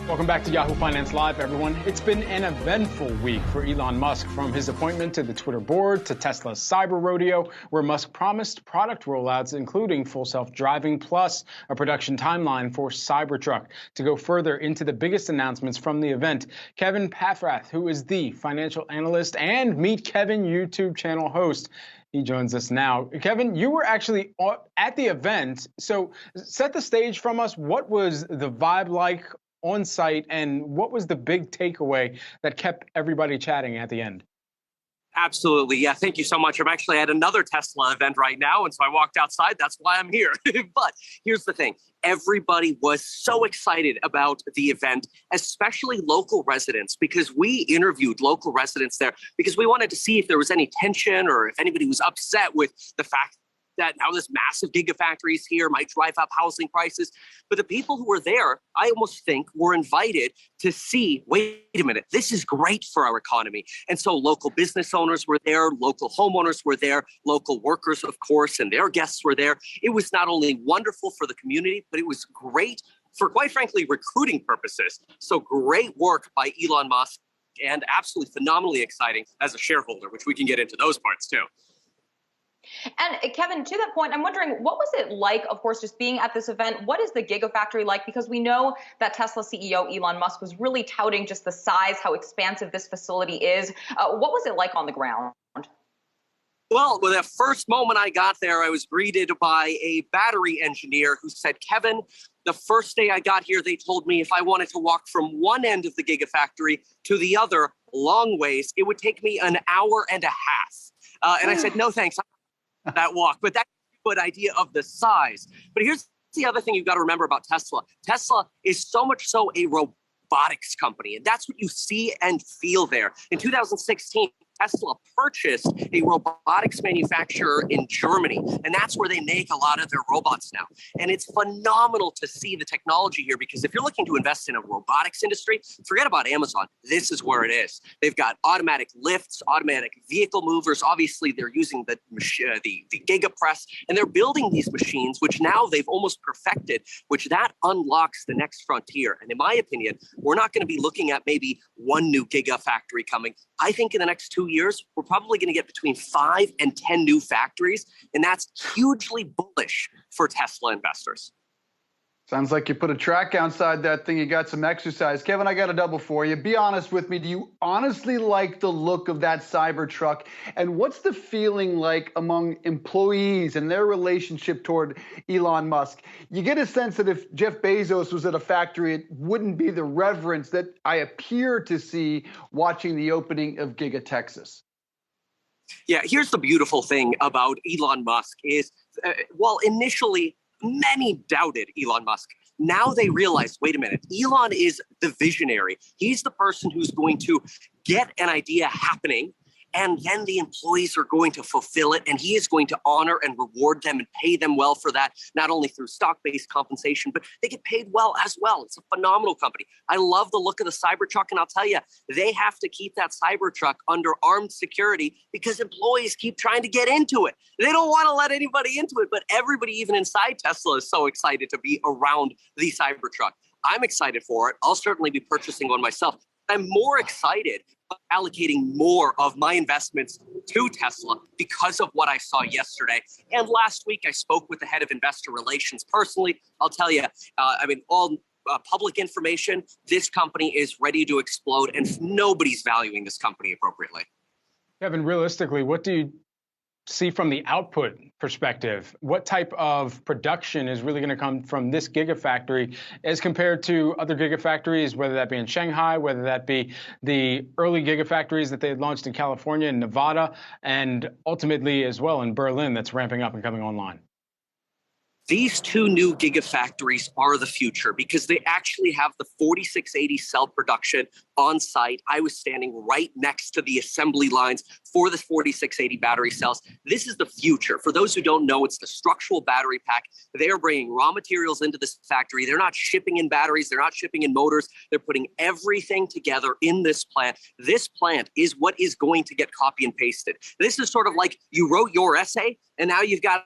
Welcome back to Yahoo Finance Live, everyone. It's been an eventful week for Elon Musk, from his appointment to the Twitter board to Tesla's cyber rodeo, where Musk promised product rollouts, including full self-driving plus a production timeline for Cybertruck. To go further into the biggest announcements from the event, Kevin Paffrath, who is the financial analyst and Meet Kevin YouTube channel host, he joins us now. Kevin, you were actually at the event, so set the stage from us. What was the vibe like on site, and what was the big takeaway that kept everybody chatting at the end? Absolutely. Yeah. Thank you so much. I'm actually at another Tesla event right now. And so I walked outside. That's why I'm here. But here's the thing. Everybody was so excited about the event, especially local residents, because we interviewed local residents there because we wanted to see if there was any tension or if anybody was upset with the fact that now this massive gigafactories here might drive up housing prices. But the people who were there, I almost think, were invited to see, wait a minute, this is great for our economy. And so local business owners were there, local homeowners were there, local workers, of course, and their guests were there. It was not only wonderful for the community, but it was great for, quite frankly, recruiting purposes. So great work by Elon Musk, and absolutely phenomenally exciting as a shareholder, which we can get into those parts too. And Kevin, to that point, I'm wondering, what was it like, of course, just being at this event? What is the Gigafactory like? Because we know that Tesla CEO Elon Musk was really touting just the size, how expansive this facility is. What was it like on the ground? Well, with the first moment I got there, I was greeted by a battery engineer who said, Kevin, the first day I got here, they told me if I wanted to walk from one end of the Gigafactory to the other long ways, it would take me an hour and a half. And I said, no, thanks. That walk, but that's a good idea of the size. But here's the other thing you've got to remember about Tesla. Tesla is so much so a robotics company, and that's what you see and feel there. In 2016, Tesla purchased a robotics manufacturer in Germany, and that's where they make a lot of their robots now. And it's phenomenal to see the technology here, because if you're looking to invest in a robotics industry, forget about Amazon. This is where it is. They've got automatic lifts, automatic vehicle movers. Obviously, they're using the Gigapress, and they're building these machines, which now they've almost perfected, which that unlocks the next frontier. And in my opinion, we're not going to be looking at maybe one new Gigafactory coming. I think in the next 2 years, we're probably going to get between 5 and 10 new factories, and that's hugely bullish for Tesla investors. Sounds like you put a track outside that thing. You got some exercise. Kevin, I got a double for you. Be honest with me. Do you honestly like the look of that Cybertruck? And what's the feeling like among employees and their relationship toward Elon Musk? You get a sense that if Jeff Bezos was at a factory, it wouldn't be the reverence that I appear to see watching the opening of Giga Texas. Yeah, here's the beautiful thing about Elon Musk is, while initially many doubted Elon Musk, now they realize, wait a minute, Elon is the visionary. He's the person who's going to get an idea happening, and then the employees are going to fulfill it, and he is going to honor and reward them and pay them well for that, not only through stock-based compensation, but they get paid well as well. It's a phenomenal company. I love the look of the Cybertruck, and I'll tell you, they have to keep that Cybertruck under armed security because employees keep trying to get into it. They don't want to let anybody into it, but everybody, even inside Tesla, is so excited to be around the Cybertruck. I'm excited for it. I'll certainly be purchasing one myself. I'm more excited about allocating more of my investments to Tesla because of what I saw yesterday. And last week, I spoke with the head of investor relations personally. I'll tell you, all public information, this company is ready to explode, and nobody's valuing this company appropriately. Kevin, realistically, what do you see from the output perspective? What type of production is really going to come from this gigafactory as compared to other gigafactories, whether that be in Shanghai, whether that be the early gigafactories that they had launched in California and Nevada, and ultimately as well in Berlin that's ramping up and coming online? These two new gigafactories are the future because they actually have the 4680 cell production on site. I was standing right next to the assembly lines for the 4680 battery cells. This is the future. For those who don't know, it's the structural battery pack. They are bringing raw materials into this factory. They're not shipping in batteries. They're not shipping in motors. They're putting everything together in this plant. This plant is what is going to get copy and pasted. This is sort of like you wrote your essay and now you've got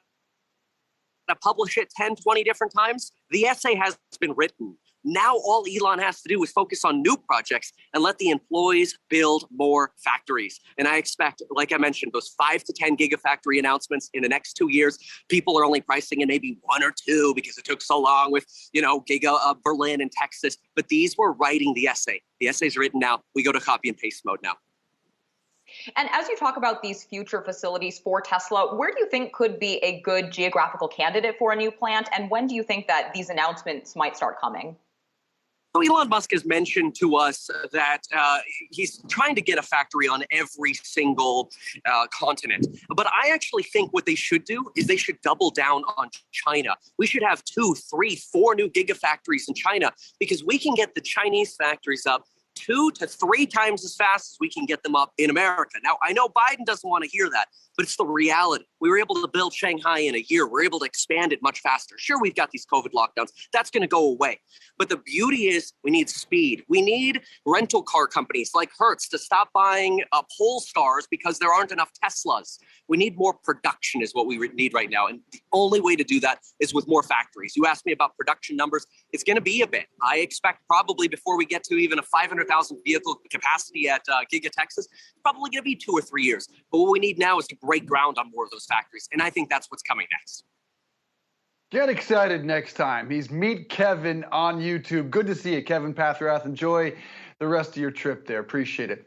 to publish it 10, 20 different times. The essay has been written. Now all Elon has to do is focus on new projects and let the employees build more factories. And I expect, like I mentioned, those 5 to 10 gigafactory announcements in the next 2 years. People are only pricing in maybe 1 or 2 because it took so long with, Berlin and Texas. But these were writing the essay. The essay's written now. We go to copy and paste mode now. And as you talk about these future facilities for Tesla, where do you think could be a good geographical candidate for a new plant? And when do you think that these announcements might start coming? So Elon Musk has mentioned to us that he's trying to get a factory on every single continent. But I actually think what they should do is they should double down on China. We should have 2, 3, 4 new gigafactories in China because we can get the Chinese factories up 2 to 3 times as fast as we can get them up in America. Now, I know Biden doesn't want to hear that, but it's the reality. We were able to build Shanghai in a year. We're able to expand it much faster. Sure, we've got these COVID lockdowns. That's going to go away. But the beauty is we need speed. We need rental car companies like Hertz to stop buying Polestars because there aren't enough Teslas. We need more production is what we need right now. And the only way to do that is with more factories. You asked me about production numbers. It's going to be a bit. I expect probably before we get to even a 500,000 vehicle capacity at Giga Texas, it's probably going to be 2 or 3 years. But what we need now is to break ground on more of those factories. And I think that's what's coming next. Get excited next time. He's Meet Kevin on YouTube. Good to see you, Kevin Paffrath. Enjoy the rest of your trip there. Appreciate it.